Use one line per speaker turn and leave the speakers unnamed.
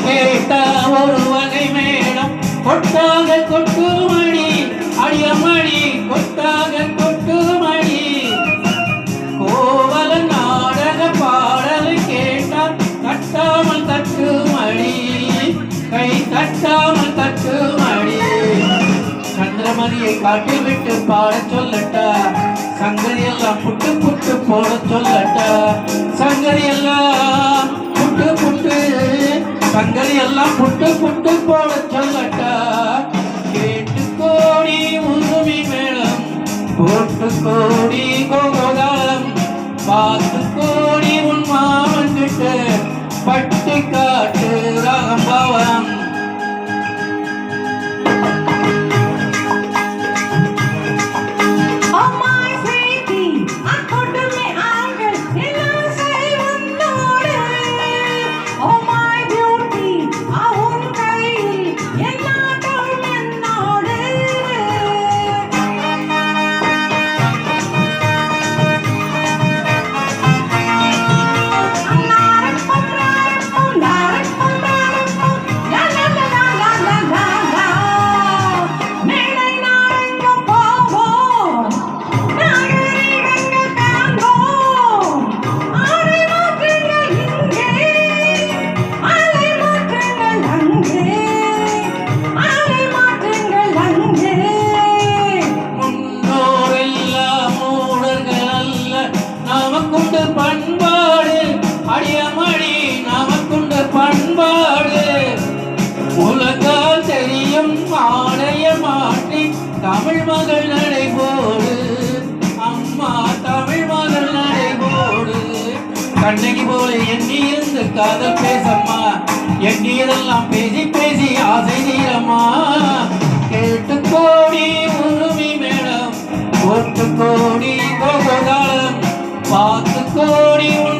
கேட்ட ஒரு வகை மேடம் கொட்டாக கொட்டுமணி அடியமணி கொட்டாக கொட்டுமணி கோவல நாடக பாடல் கேட்டால் தட்டாமல் தட்டுமணி கை தட்டாமல் தட்டுமணி சந்திரமதியை காட்டி விட்டு பாட சொல்லட்டா சங்கதி எல்லாம் புட்டு புட்டு போட சொல்லட்டா சங்கதி எல்லாம் புட்டு புட்டு சங்கதி எல்லாம் புட்டு புட்டு போட சொல்லட்டா கேட்டு கோடி உருவி மேளம் போட்டு கோடி கோகோதாளம் பார்த்து கோடி உன் மாமன் கிட்ட பட்டி காட்டு ராகம்பவம் பண்பாடு அடியமணி நமக்குண்டு பண்பாடு உலகால் தெரியும் ஆடைய மாற்றி தமிழ் மகள் நடைபோடு அம்மா தமிழ் மகள் நடைபோடு கண்ணகி போல எண்ணி இருந்து காதல் பேசம்மா எண்ணியதெல்லாம் பேசி பேசி ஆசை தீரம்மா கேட்டு கோடி உருவி மேடம் போட்டு கோடி கோகோதாளம் பார்த்து கோடி உன்